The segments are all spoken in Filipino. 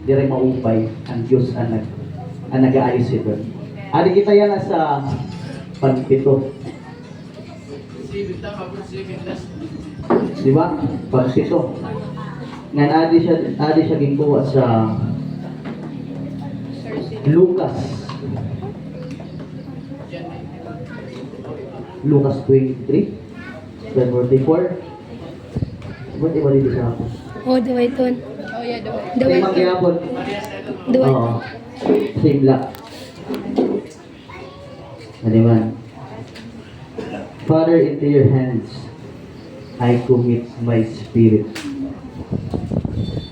dire maupay ang Dios ang nag-aayos ito. Adi kita yan sa pagpito. Di ba? Pagpito. Ngan adi siya ginkuha sa Lucas 23 verse 44. Ba't iba dito sa ako? Oh, duway ton. Oh, yeah, do it. Duway Limang ton. gihapon. Duway. Oo. Simla. Aliman. Father, into your hands I commit my spirit.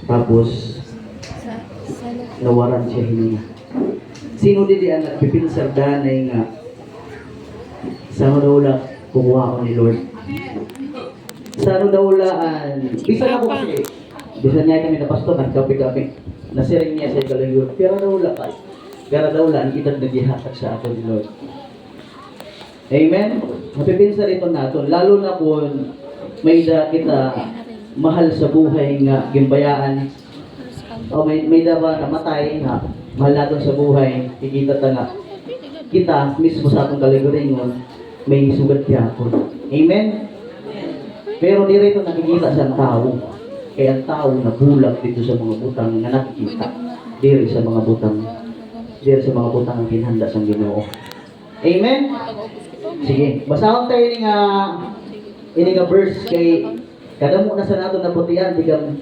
Tapos, Sana. nawaran siya hininga. Sino dili ang nagpipinsar danay nga sa ano daw la kumuha ko ni Lord? Sa ano daw la bisan ako kasi bisan niya kami na pastor nagkape-kape nasiring niya sa kalayur pero daw la kay gara daw la ang kitang naghihatag sa ako ni Lord. Amen. Mapipinsar ito naton lalo na kung may da kita mahal sa buhay nga gimbayaan o may daba namatay nga mahal natin sa buhay kikita ta nga kita mismo sa atong kaliguringon may sugat gyapon. Amen. Pero dito nakikita sa tao kaya ang tao nabulag dito sa mga butang nga nakikita diri sa mga butang ang kinahanda sa Ginoo. Amen. Sige, basahon tayo ini nga verse kay kada mo na sa nato nabutian tigang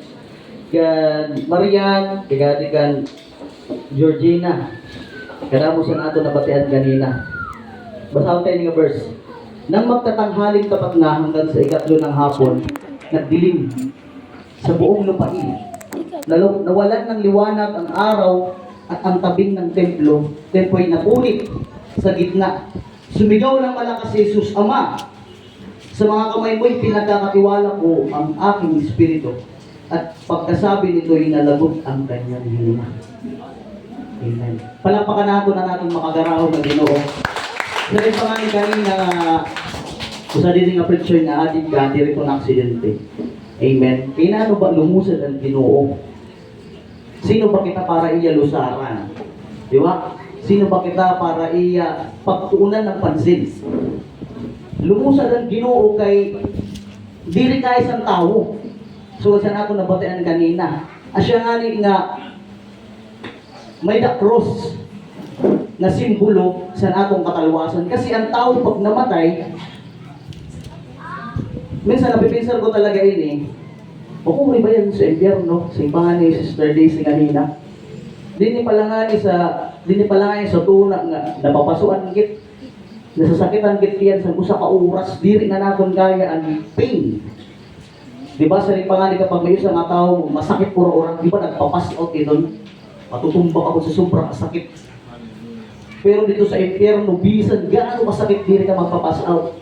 kan Marian, tigan Georgina. Kada mo sa nato nabatian kanina. Basahon tayo nga verse. Nang magtatanghaling tapat na hanggang sa ikatlo ng hapon, nagdilim sa buong lupain. Nawalan ng liwanag ang araw at ang tabing ng templo'y napunit sa gitna. Sumigaw ng malakas si Jesus, Ama, sa mga kamay mo'y pinagkakatiwala ko ang aking espiritu. At pagkasabi nito'y nalagot ang kanyang hininga. Amen. Palapakan natin makagaraw ng Ginoo. Sa rin pa nga ni kanina, usa din nga preacher na ating ka, diri ko na aksidente. Amen. Kinaano ba lumusad ang Ginoo? Sino ba kita para iya lusaran? Di ba? Sino ba kita para iya pagtuunan ng pansin? Lumusad ang Ginoo kay diri ka isang tao. So sa nato nabatian kanina, asya nga may the cross na simbolo sa atong katalwasan. Kasi ang tao pag namatay, minsan napipinsar ko talaga ini, o kung ba yan sa impyerno, sa imbangan ni Sister Daisy kanina, dini palangani sa tuna nga napapasuan kit, nasasakitan kit yan sa usa ka oras, diri na naton kaya ang pain. Diba sa rin pangani kapag may isang tao masakit puro orang, di ba nagpapass out doon? Matutumbak ako sa sobrang sakit. Pero dito sa impyerno, bisan gaano masakit diri ka magpapass out.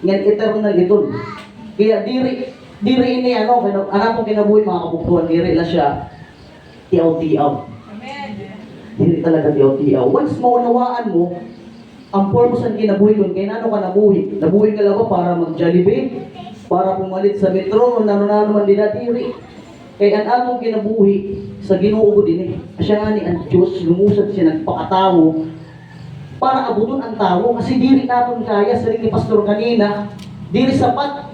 Ngan eternal ito. Kaya diri ini anak kong kinabuhi mga kabuktuan, diri la siya tiyaw-tiyaw. Amen. Diri talaga tiyaw-tiyaw. Once maunawaan mo, ang purpose ang kinabuhi kung kaya nano ka nabuhi. Nabuhi ka lang ba para mag-Jollibee? Para pumalit sa metro, nano-nano man din na diri. Kaya ang atong kinabuhi sa Ginoo din Asya nga ni ang Diyos, lumusad siya nagpakatawo para abuton ang tao kasi diri naton kaya sa rin ni pastor kanina, diri sapat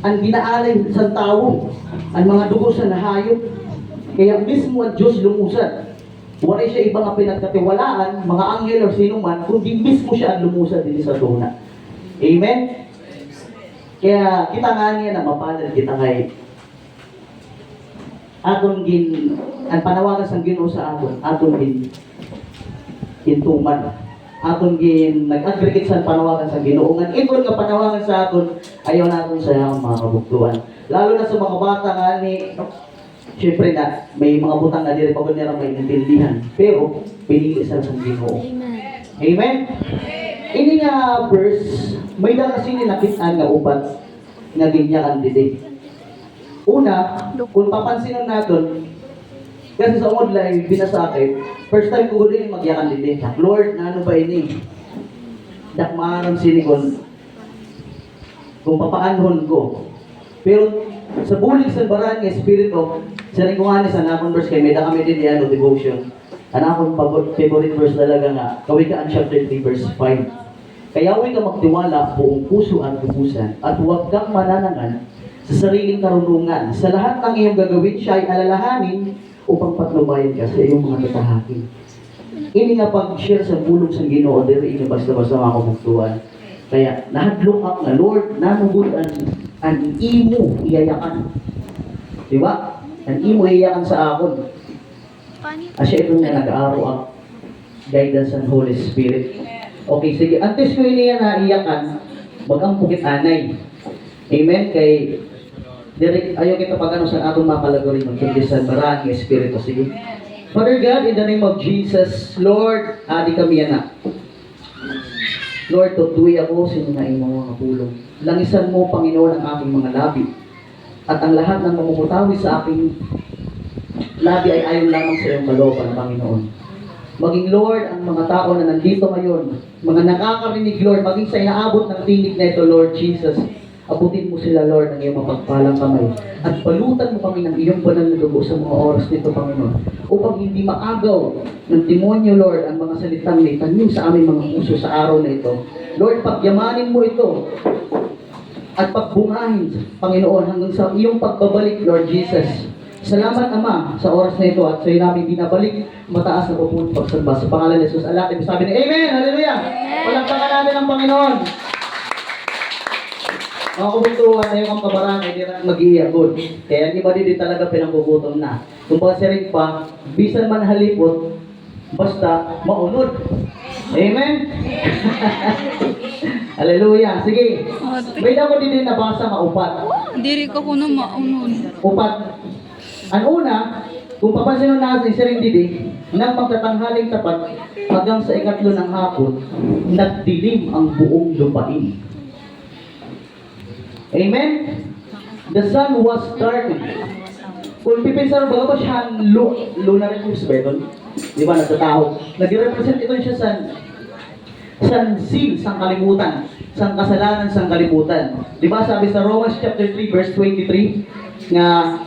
ang ginaalay sa tao, ang mga dugo sa nahayop. Kaya mismo ang Diyos lumusad. Wala siya ibang nga pinagkatiwalaan, mga anghel o sino man, kundi mismo siya ang lumusad din sa tuna. Amen? Kaya kita nga niya na mapalad kita kay aton ang panawagan sa Ginoo sa aton hintuman. Aton nag-aggregate sa panawagan sa Ginoo. Ngan ikon nga panawagan sa aton ayaw naton sa mga kabuktuan. Lalo na sa mga bata nga ni syempre na may mga butang na diri pa nila may intindihan. Pero pinili sa Ginoo. Amen. Amen. Ini nga verse may da kasi ni nakit-an nga upat nga ginyakan didi. Una, kung papansinan natin, kasi sa umod lang, binasa akin, first time ko gulo yung magyakan dito. Lord, na ano ba ini? Dakmaran sinikon. Kung papaanhon ko, Pero sa bulig sa baran ng Espiritu, sa rin ko nga ni sa nakon verse kay may kami din yan, devotion. Ang akong favorite verse talaga nga, Kawikaan chapter 3 verse 5. Kaya huwag ka magtiwala buong puso at kubusan at huwag kang mananangan sa sariling karunungan. Sa lahat ng iyong gagawin siya ay alalahanin upang patnubayan ka sa iyong mga tatahakin. Ini nga pag-share sa bulong sa Ginoo, diri ini basta-basta mga kumugtuan. Kaya nahadlok up na Lord, nanugod ang imo iyayakan. Di ba? Ang imo iyayakan sa akon. Asya ito nga nag-aaro ang guidance ng Holy Spirit. Okay, sige. Antes ko iniya na iyakan, bagang pukit anay. Amen? Kay direct, ayaw kita pag ano sa atong makalagori magkindisan marami Espiritu. Sige. Father God, in the name of Jesus, Lord, adi kami yan na. Lord, tutuwi ako sa inyo na iyong mga pulong. Langisan mo, Panginoon, ang aking mga labi. At ang lahat ng mamumutawi sa aking labi ay ayon lamang sa iyong kalooban, Panginoon. Maging Lord, ang mga tao na nandito ngayon, mga nakakarinig, Lord, maging sa inaabot ng tinig na ito, Lord Jesus, abutin mo sila, Lord, ng iyong mapagpalang kamay. At balutan mo kami ng iyong banal na dugo sa mga oras nito, Panginoon, upang hindi maagaw ng demonyo, Lord, ang mga salitang may tanim sa aming mga puso sa araw na ito. Lord, pagyamanin mo ito at pagbungahin, Panginoon, hanggang sa iyong pagbabalik, Lord Jesus. Salamat, Ama, sa oras na ito at sa iyo namin binabalik mataas na upong pagsamba. Sa pangalan ni Jesus, alatin. Sabi ni Amen! Hallelujah! Palagpakan natin ang Panginoon. Mga kumuntuhan na yung ang kabarang ay di na mag-iiyakod. Kaya iba din talaga pinanggugutom na. Kung ba si rin pa, bisan man halipot, basta maunod. Amen? Hallelujah. Sige. May ako din nabasa maupat. Diri ko kuno maunod. Upat. Ang una, kung papansin natin si rin didi, nang magtatanghaling tapat, hanggang sa ikatlo ng hapon, nagdilim ang buong lupain. Amen? The sun was darkened. Kung pipinsar ba ba siya lunar eclipse ba ito? Di ba, nagtatahog? Nag-represent ito siya sa sin, sang kalimutan, sang kasalanan, sang kalimutan. Di ba, sabi sa Romans chapter 3 verse 23, nga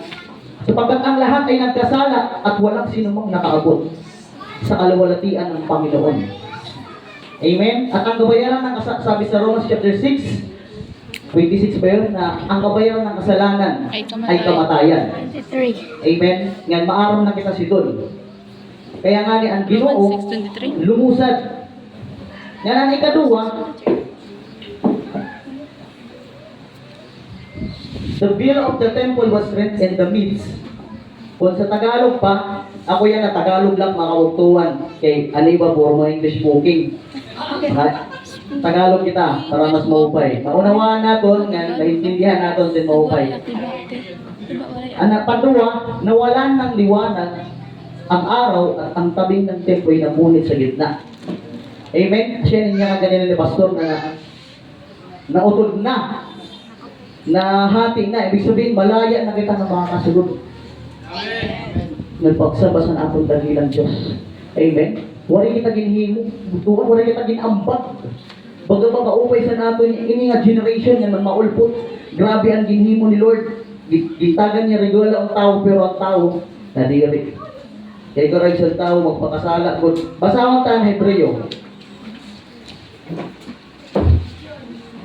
sapagkat ang lahat ay nagkasala at walang sinumang nakaabot sa kaluwalhatian ng Panginoon. Amen? At ang kabayaran ng sabi sa Romans chapter 6, 26 ba yun? Na ang kabayaran ng kasalanan ay kamatayan. 23. Amen? Ngayon, maaram na kita si Don. Kaya nga ni ang Ginoo, Romans 6:23. lumusad. Ngayon, ang ikaduwa, the veil of the temple was rent in the midst. Kung sa Tagalog pa, ako yan na Tagalog lang makawagtuan. Kay Aniba for mga English speaking. At Tagalog kita para mas maupay. Maunawaan natin, naintindihan natin din maupay. Anak padua, nawalan ng liwanag ang araw at ang tabing ng templo ay napunit sa gitna. Amen? Siya niya nga ganyan ni Pastor na nautod na. Nahati na. Ibig sabihin, malaya na kita ng mga kasunod. Nagpagsabas ang atong dahilang Diyos. Amen? Wala kita ginhimo. Butuan, wala kita ginambat. Baga kaupay sa nato ini nga generation nga maulpot. Grabe ang ginhimo ni Lord. Gitagan niya regula ang tao pero ang tao nadiri. Kaya ito rin sa tao magpakasala. Basahon tayo Hebreo.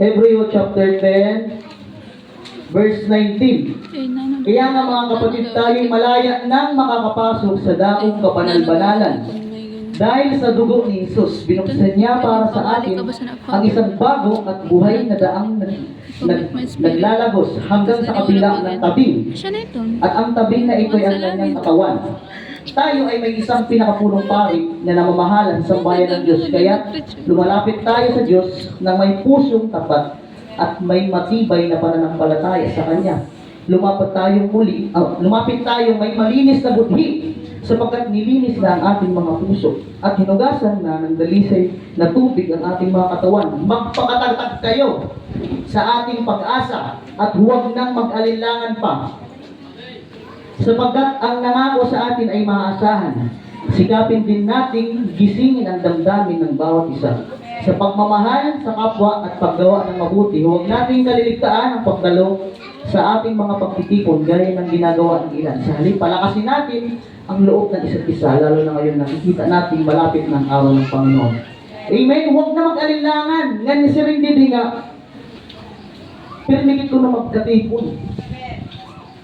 Hebreo chapter 10 verse 19. Kaya nga mga kapatid tayo'y malaya nang makakapasok sa dakong kapanalbanalan. Dahil sa dugo ni Jesus, binuksan niya para sa atin ang isang bago at buhay na daang naglalagos hanggang sa kabila ng tabing. Siya na ito. At ang tabing na ito ay ang kanyang katawan. Tayo ay may isang pinakapulong pari na namamahalan sa bayan ng Diyos. Kaya lumalapit tayo sa Diyos na may pusong tapat at may matibay na pananampalataya sa Kanya. Lumapit tayong may malinis na budhi sapagkat nilinis na ang ating mga puso at hinugasan na ng dalisay na tubig ang ating mga katawan. Magpakatagtag kayo sa ating pag-asa at huwag nang mag-alinlangan pa sapagkat ang nangako sa atin ay maaasahan. Sikapin din nating gisingin ang damdamin ng bawat isa sa pagmamahal sa kapwa at paggawa ng mabuti. Huwag nating kaliligtaan ang pagdalo sa ating mga pagtitipon gaya ng ginagawa ng ilan. Sa halip, palakasin natin ang loob ng isa't isa, lalo na ngayon nakikita natin malapit ng araw ng Panginoon. Amen? Huwag na mag-alinlangan. Nga si rin din nga, pirmikit ko na magkatipon.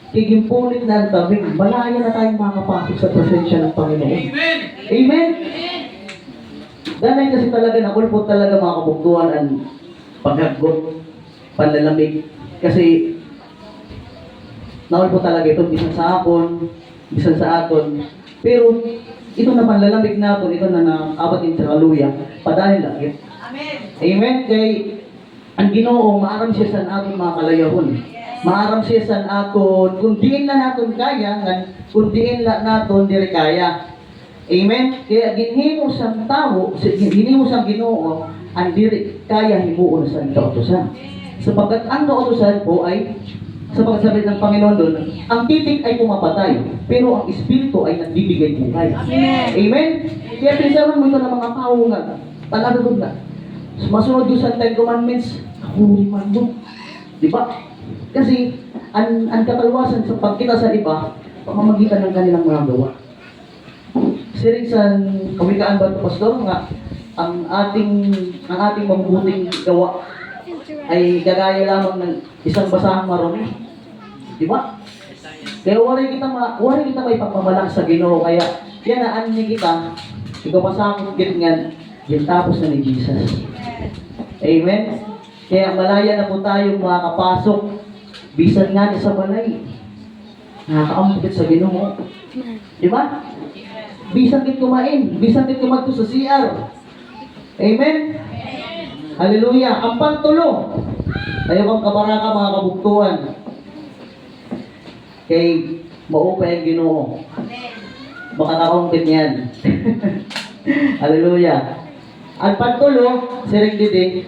Kigimpulit na ang tabing, malaya na tayong makapasok sa presensya ng Panginoon. Amen? Amen? Dahil kasi talaga nakulpot talaga mga kabuktuhan ang paghagot, panlalamig. Kasi nakulpot talaga ito, bisan sa akin, bisan sa aton. Pero ito na panlalamig natin, ito na naabat yung hallelujah, padahil langit. Amen. Amen. Kay ang Ginoo maaram siya sa aton mga kalayahon. Maaram siya sa aton, kung diin na natin kaya, kung diin na natin diri kaya. Amen. Kaya ginhimo sa tao, ginhimo sa Ginoo, ang diri kaya himuon sa kautusan. Sapagkat ang kautusan po ay sa pagsabi ng Panginoon doon, ang titik ay pumapatay, pero ang espiritu ay nagbibigay buhay. Amen? Kaya pinsaman mo ito ng mga tao nga, talaga doon nga. Masunod doon sa 10 Commandments, nahuli man doon. Di ba? Kasi, ang katalwasan sa pagkita sa iba, pamamagitan ng kanilang mga gawa. Siring sa kawikaan ba ito, Pastor, nga, ang ating mabubuting gawa ay gagaya lamang ng isang basahang marumi. Di ba? Kaya wari kita may pagmamalang sa Ginoo. Kaya yan na ani kita, ikaw basahang ganyan, yung tapos na ni Jesus. Amen? Kaya malaya na po tayong makakapasok, bisan nga sa balay. Nakakaamukit sa Ginoo. Di ba? Bisan kit kumain, bisan kit kumadto sa CR. Amen? Hallelujah. Ang pantulo. Tayo kang kabaraka mga kabuktuhan. Kay maupay ang Ginoo. Baka nakaungkit yan. Hallelujah. Ang pantulo, siring didi,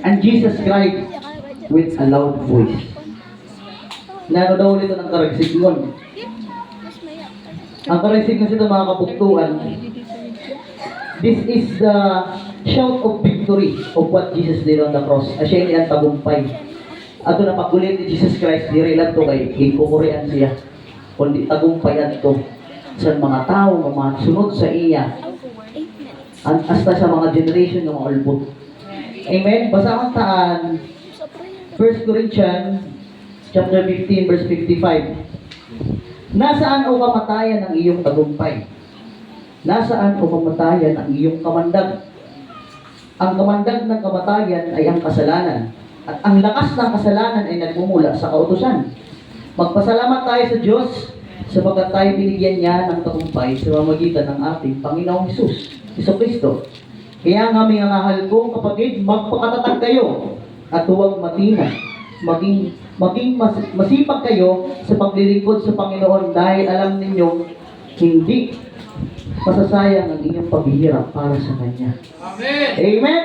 and Jesus cried with a loud voice. Nano daw ulit ng karagsigon. Ang karagsigon ito mga kabuktuhan, this is the shout of victory of what Jesus did on the cross. Siya hindi ang tagumpay. Ato na pagkulit ni Jesus Christ, dirilat to kay hikukurian siya. Kundi tagumpayan to sa mga tao, mga sunod sa iya. Hasta sa mga generation ng mga ulbot. Amen? Basahan taan 1 Corinthians chapter 15 verse 55. Nasaan o kamatayan ang iyong tagumpay? Nasaan o kamatayan ang iyong kamandag? Ang kamandag ng kamatayan ay ang kasalanan. At ang lakas ng kasalanan ay nagmumula sa kautusan. Magpasalamat tayo sa Diyos sapagkat tayo binigyan niya ng tagumpay sa pamamagitan ng ating Panginoong Jesucristo. Kaya nga mga mahal kong kapatid, magpakatatag kayo at huwag matina. Maging masipag kayo sa paglilingkod sa Panginoon dahil alam ninyo hindi masasayang ang inyong paghihirap para sa Kanya. Amen! Amen?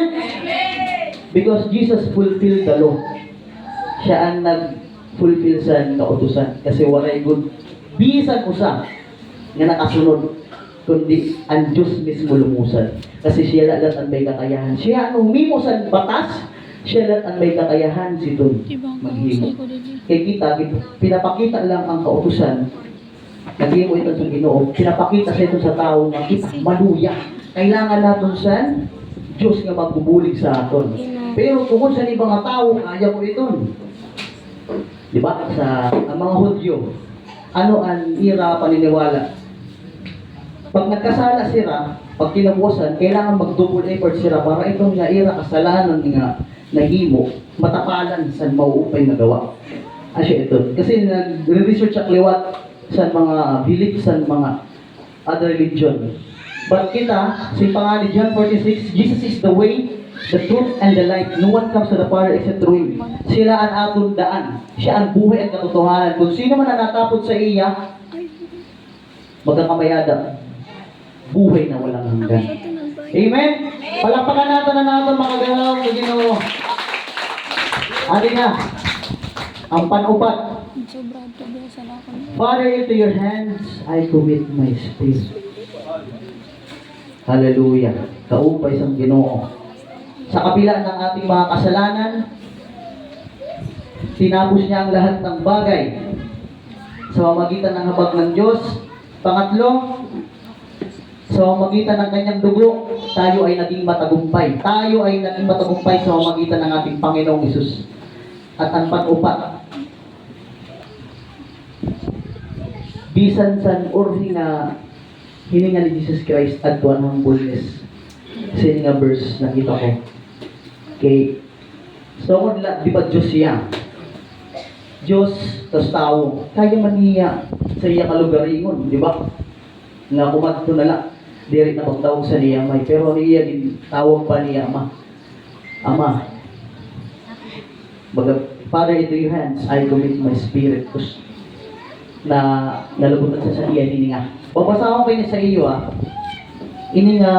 Because Jesus fulfilled the law. Siya ang nag-fulfill sa kautusan. Kasi walay good. Bisan usa nga nakasunod. Kundi ang Diyos mismo lumusan. Kasi siya lahat ang may kakayahan. Siya ang umimo sa batas. Siya lahat ang may kakayahan sito maghimo. Kaya kita, pinapakita lang ang kautusan. Naghimo ito sa Ginoo. Pinapakita sa ito sa tao na kita maluya. Kailangan natin sa Diyos nga magbubulig sa aton. Pero kung sa ibang tao, ayaw mo ito. Di ba? Sa ang mga Hudyo, ano ang ira paniniwala? Pag nagkasala sila, pag kinabukasan, kailangan mag-double effort sila para itong nga ira kasalanan nga nahimo, matapalan sa mauupay na gawa. Asya ito. Kasi nag-research ak liwat sa mga belief sa mga other religion. But kita, si pangalan John 46, Jesus is the way, the truth, and the life. No one comes to the Father except through Him. Sila ang atong daan. Siya ang buhay at katotohanan. Kung sino man ang natapot sa iya, magkakamayada. Buhay na walang hanggan. Amen? Palakpakan natin na natin mga galaw na Ginoo. Adi na, ang panupat. Father, into your hands I commit my spirit. Hallelujah. Kaupay sa Ginoo. Sa kabila ng ating mga kasalanan, Tinapos niya ang lahat ng bagay sa pamamagitan ng habag ng Diyos. Pangatlo, sa pamamagitan ng kanyang dugo, tayo ay naging matagumpay. Tayo ay naging matagumpay sa pamamagitan ng ating Panginoong Hesus. At ang pag-upat, bisan san orhi nga hininga ni Jesus Christ at tuan humbleness. Kasi nga verse nakita ko. Okay. So, di ba Diyos siya? Diyos, tas tao. Kaya man niya sa iya kalugaringon, di ba? Nga kumadto na lang. Diri na pagtawag sa niya may. Pero niya, tawag pa niya Ama. Ama. Father, into your hands, I commit my spirit. Tapos, na nalabutan sa iya, ini nga. Babasahan ko niya sa iyo, Ini nga,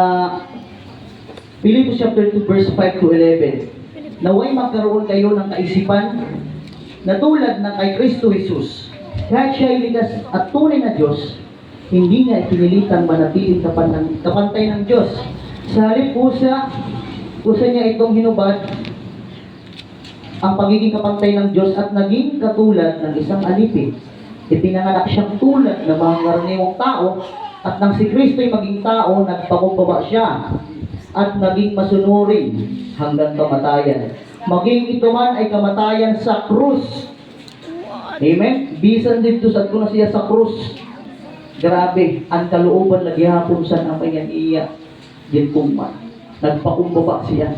Philippians chapter 2, verse 5 to 11. Naway magkaroon kayo ng kaisipan na tulad ng kay Kristo Jesus. Kahit siya ay likas at tunay na Diyos, hindi niya itinilitang manatiling kapantay ng Diyos. Sa halip kusa niya itong hinubad ang pagiging kapantay ng Diyos at naging katulad ng isang alipin. Ipinanganak siyang tulad ng mga karaniwang tao at nang si Kristo ay maging tao, nagpakumbaba siya at naging masunurin hanggang kamatayan. Maging ito man ay kamatayan sa krus. Amen? Bisan dito sa na siya sa krus. Grabe, ang kalooban na gihapon sa ang kanyang iya. Ginkuman. Nagpakumbaba siya.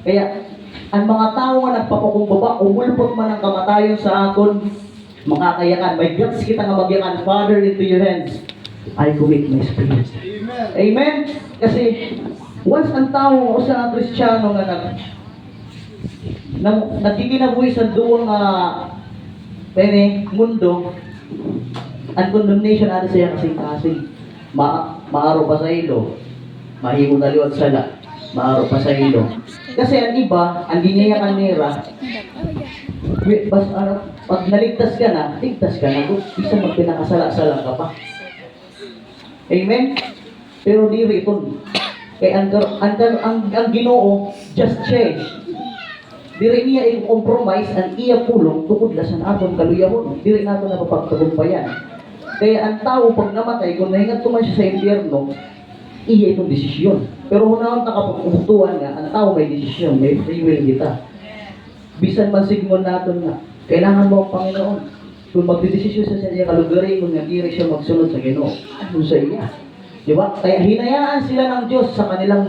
Kaya, ang mga tao nga nagpapakumbaba, umulpot man ang kamatayan sa aton, makakayakan. May guts kita nga magyakan. Father, into your hands, I commit my spirit. Amen. Amen? Kasi, once ang tao o sa Kristiyano nga nagkikinabuhi sa duwang mundo, ang condemnation natin siya kasing maaro pa sa ilo, mahimo na liwat sala, maaro pa sa ilo. Kasi ang iba, ang giniyakan nila, pag naligtas ka na, kung isang magpinakasala-sala ka pa. Amen? Pero di ito. Kaya ang Ginoo just change. Diri niya i-compromise ang iya pulong tukod la sa aton kaluyahon. Diri nato na mapagtagumpayan. Kaya ang tao pag namatay, kung nahingat tuman siya sa impyerno, iya itong desisyon. Pero hunahon ta kapag umutuan nga, ang tao may desisyon, may free will kita. Bisan man sigmon naton nga, kailangan mo ang Panginoon. Kung magdedesisyon sa siya kalugarin, kung nagiri siya magsunod sa Ginoo, ano sa iya? Diba? Kaya hinayaan sila ng Diyos sa kanilang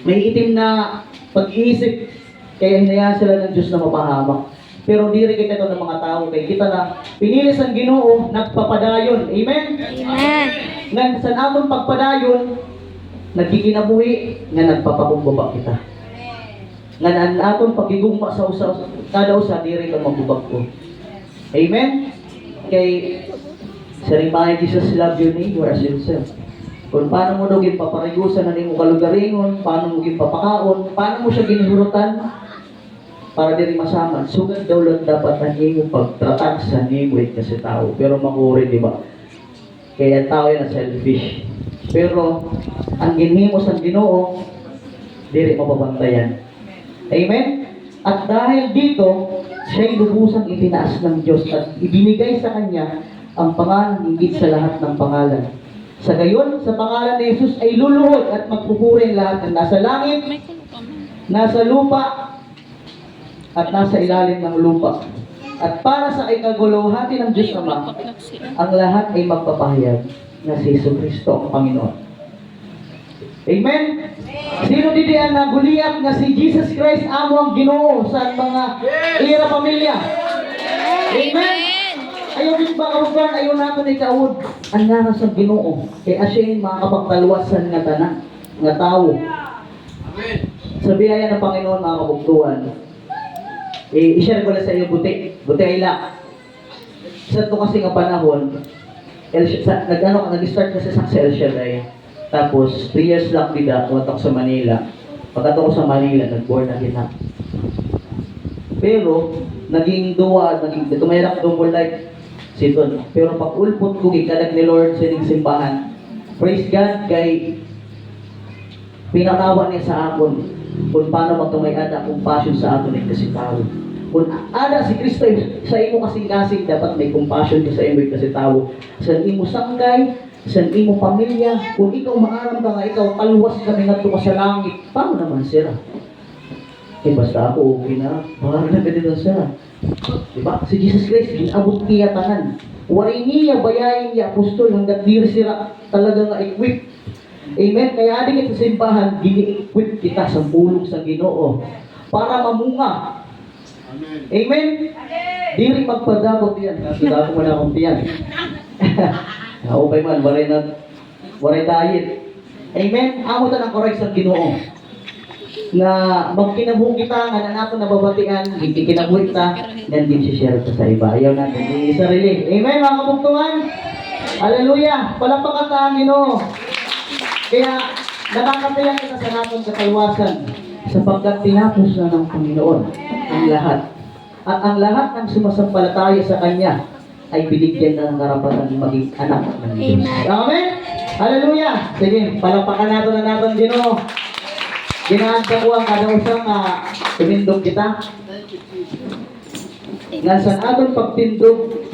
may itim na pag-iisip. Kaya hinayaan sila ng Diyos na mapahamak. Pero diri kita ito ng mga tao. Kaya kita na pinilis ang Ginoo, nagpapadayon. Amen? Amen. Nga sa among pagpadayon, nagkikinabuhi, nga nagpapakumbaba kita. Nga ang atong pagigugma sa usa, kada usa, diri ka magbubag ko. Amen? Kay sa rimay, Jesus love your neighbor as yourself. Kung paano mo daw paparigusan na nimo kalugaringon, paano mo papakaon, paano mo siya ginihurutan para diri masaman. Sugad daw lang dapat ang imo pagtratar sa nimo kasi tao. Pero makuri, di ba? Kaya tao yan selfish. Pero ang ginhimo sa Ginoo, diri mapabantayan. Amen? At dahil dito, siya'y lubusang itinaas ng Diyos at ibinigay sa Kanya ang pangalan higit sa lahat ng pangalan. Sa gayon, sa pangalan ni Jesus ay luluhod at magpupuri lahat ng nasa langit, nasa lupa, at nasa ilalim ng lupa. At para sa ikaguluhati ng Diyos Ama, ang lahat ay magpapahayag na si Jesus Kristo ang Panginoon. Amen? Sino didiyan na guliyak na si Jesus Christ amo ang Ginoo sa mga ira pamilya? Amen? Ayaw din ba karugan, ayaw nato na ikaud ang nga sa Ginoo. Kaya siya yung makakapagtalwasan nga tanan, nga tao. Amen. Sa biyaya ng Panginoon, mga kabugtuhan, i-share ko lang sa iyo buti ay la. Sa ito kasi nga panahon, nag-start kasi sa El Shaddai. Tapos, 3 years lang bida, tumatak sa Manila. Pagkato ko sa Manila, nag-board na kita. Pero, naging duwa, tumayrak double life. Siton. Pero pag ulpot ko, ikalag ni Lord sa inyong simbahan. Praise God, kay pinakawa niya sa akon kung paano magtumayada kung passion sa aton ay kasi tao. Kung ada si Kristo sa imo kasing-kasing, dapat may compassion ka sa imo kasi tao. Sa imo sanggay, sa imo pamilya, kung ikaw maaram ka nga, ikaw kalwas kami nga ka sa langit, paano naman sila? Eh basta ako, okay na, mahal na ganito sila. Diba? Si Jesus Christ, inabot niya tanan. Wari niya, bayayin niya, apostol, hanggang diri sila talaga nga equip. Amen? Kaya adik sa simbahan, gini-equip kita sa pulong sa Ginoo para mamunga. Amen? Diri magpadabot yan. Kasi dako mo na akong tiyan. Okay man, waray diet. Amen? Amo ta ng correct sa Ginoo. Na magkinabuhi kita, nga na nato nababatian, kinabuhi kita, then din si-share ko sa iba. Ayaw natin, yung sarili. Amen, mga kabuktuhan? Hallelujah! Palakpakan sa Ginoo. Kaya, nakakatayan kita sa natin katalwasan sapagkat tinapos na ng Panginoon ang lahat. At ang lahat ng sumasampalataya sa Kanya ay binigyan na ng karapatan maging anak ng Diyos. Amen? Hallelujah! Sige, palakpakan natin Ginoo. Ginaanda ko ang kada usang tumindog kita. Nga sa aton pagtindog,